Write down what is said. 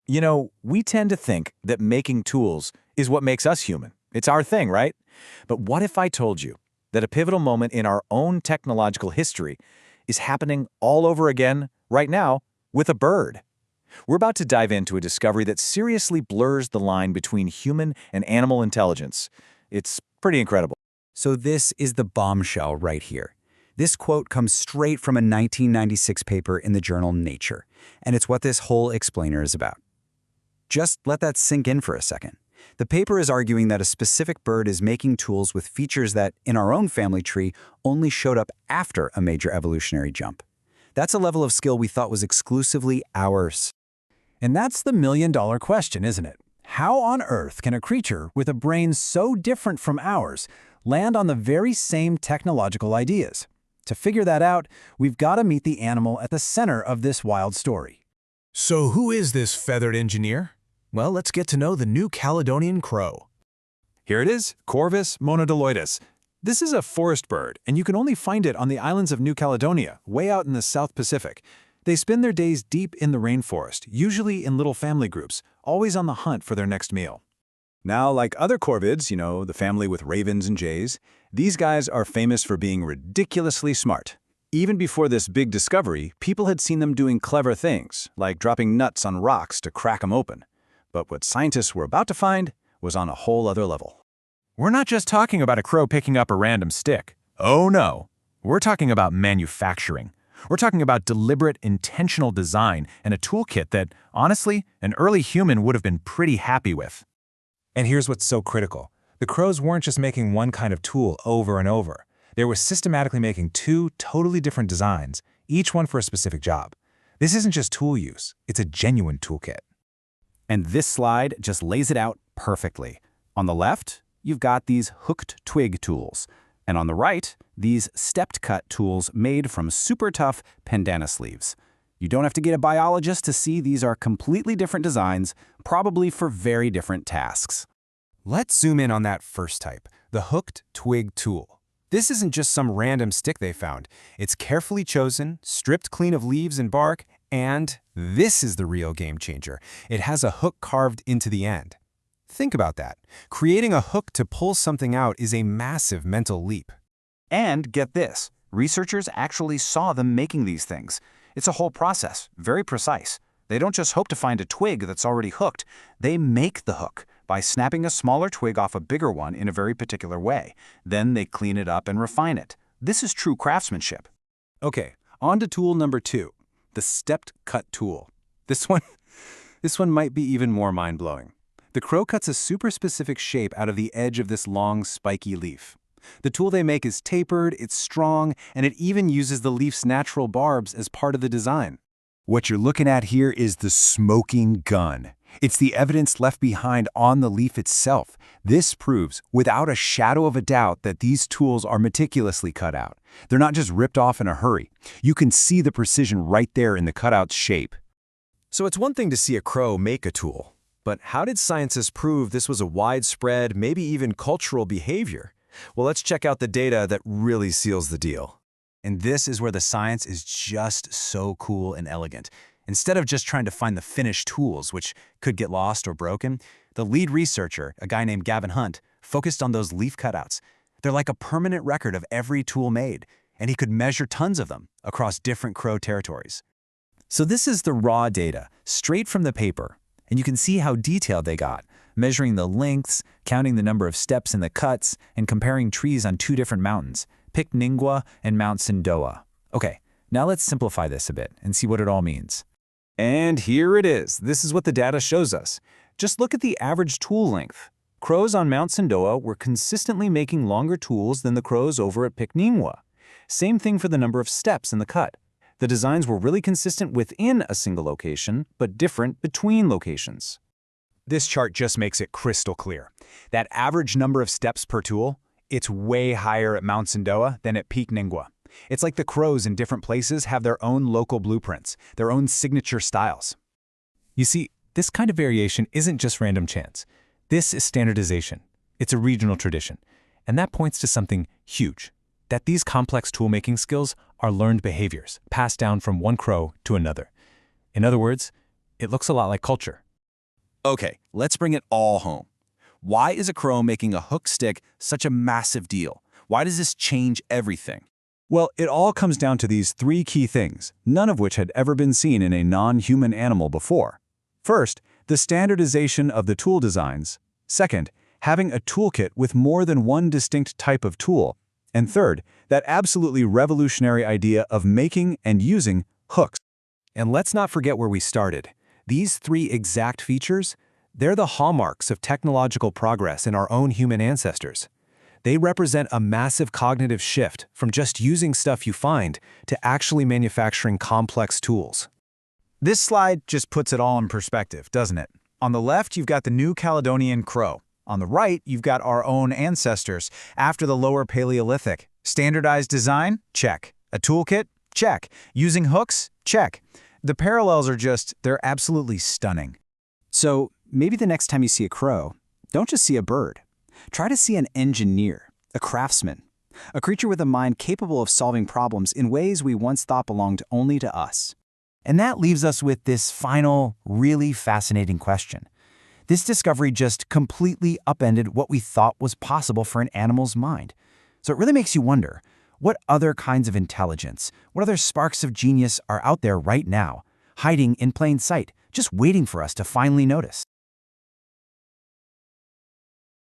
You know, we tend to think that making tools is what makes us human. It's our thing, right? But what if I told you that a pivotal moment in our own technological history is happening all over again right now with a bird? We're about to dive into a discovery that seriously blurs the line between human and animal intelligence. It's pretty incredible. So this is the bombshell right here. This quote comes straight from a 1996 paper in the journal Nature, and it's what this whole explainer is about. Just let that sink in for a second. The paper is arguing that a specific bird is making tools with features that, in our own family tree, only showed up after a major evolutionary jump. That's a level of skill we thought was exclusively ours. And that's the million-dollar question, isn't it? How on earth can a creature with a brain so different from ours land on the very same technological ideas? To figure that out, we've got to meet the animal at the center of this wild story. So who is this feathered engineer? Well, let's get to know the new Caledonian crow. Here it is, Corvus monodoloides. This is a forest bird, and you can only find it on the islands of New Caledonia, way out in the South Pacific. They spend their days deep in the rainforest, usually in little family groups, always on the hunt for their next meal. Now, like other corvids, you know, the family with ravens and jays, these guys are famous for being ridiculously smart. Even before this big discovery, people had seen them doing clever things, like dropping nuts on rocks to crack them open. But what scientists were about to find was on a whole other level. We're not just talking about a crow picking up a random stick. Oh no. We're talking about manufacturing. We're talking about deliberate, intentional design and a toolkit that, honestly, an early human would have been pretty happy with. And here's what's so critical. The crows weren't just making one kind of tool over and over. They were systematically making two totally different designs, each one for a specific job. This isn't just tool use, it's a genuine toolkit. And this slide just lays it out perfectly. On the left, you've got these hooked twig tools. And on the right, these stepped cut tools made from super tough pandanus leaves. You don't have to get a biologist to see these are completely different designs, probably for very different tasks. Let's zoom in on that first type, the hooked twig tool. This isn't just some random stick they found. It's carefully chosen, stripped clean of leaves and bark, and this is the real game changer. It has a hook carved into the end. Think about that. Creating a hook to pull something out is a massive mental leap. And get this, researchers actually saw them making these things. It's a whole process, very precise. They don't just hope to find a twig that's already hooked. They make the hook by snapping a smaller twig off a bigger one in a very particular way. Then they clean it up and refine it. This is true craftsmanship. Okay, on to tool number 2, the stepped cut tool. This one might be even more mind-blowing. The crow cuts a super specific shape out of the edge of this long, spiky leaf. The tool they make is tapered, it's strong, and it even uses the leaf's natural barbs as part of the design. What you're looking at here is the smoking gun. It's the evidence left behind on the leaf itself. This proves, without a shadow of a doubt, that these tools are meticulously cut out. They're not just ripped off in a hurry. You can see the precision right there in the cutout's shape. So it's one thing to see a crow make a tool, but how did scientists prove this was a widespread, maybe even cultural behavior? Well, let's check out the data that really seals the deal. And this is where the science is just so cool and elegant. Instead of just trying to find the finished tools, which could get lost or broken, the lead researcher, a guy named Gavin Hunt, focused on those leaf cutouts. They're like a permanent record of every tool made, and he could measure tons of them across different crow territories. So this is the raw data, straight from the paper, and you can see how detailed they got, measuring the lengths, counting the number of steps in the cuts, and comparing trees on 2 different mountains, Picningua and Mount Sindoa. Okay, now let's simplify this a bit and see what it all means. And here it is. This is what the data shows us. Just look at the average tool length. Crows on Mount Sindoa were consistently making longer tools than the crows over at Picningua. Same thing for the number of steps in the cut. The designs were really consistent within a single location, but different between locations. This chart just makes it crystal clear. That average number of steps per tool, it's way higher at Mount Sindoa than at Picningua. It's like the crows in different places have their own local blueprints, their own signature styles. You see, this kind of variation isn't just random chance. This is standardization. It's a regional tradition. And that points to something huge, that these complex tool-making skills are learned behaviors passed down from one crow to another. In other words, it looks a lot like culture. Okay, let's bring it all home. Why is a crow making a hook stick such a massive deal? Why does this change everything? Well, it all comes down to these three key things, none of which had ever been seen in a non-human animal before. First, the standardization of the tool designs. Second, having a toolkit with more than one distinct type of tool. And third, that absolutely revolutionary idea of making and using hooks. And let's not forget where we started. These three exact features, they're the hallmarks of technological progress in our own human ancestors. They represent a massive cognitive shift from just using stuff you find to actually manufacturing complex tools. This slide just puts it all in perspective, doesn't it? On the left, you've got the New Caledonian crow. On the right, you've got our own ancestors after the Lower Paleolithic. Standardized design? Check. A toolkit? Check. Using hooks? Check. The parallels are they're absolutely stunning. So maybe the next time you see a crow, don't just see a bird. Try to see an engineer, a craftsman, a creature with a mind capable of solving problems in ways we once thought belonged only to us. And that leaves us with this final, really fascinating question. This discovery just completely upended what we thought was possible for an animal's mind. So it really makes you wonder, what other kinds of intelligence, what other sparks of genius are out there right now, hiding in plain sight, just waiting for us to finally notice?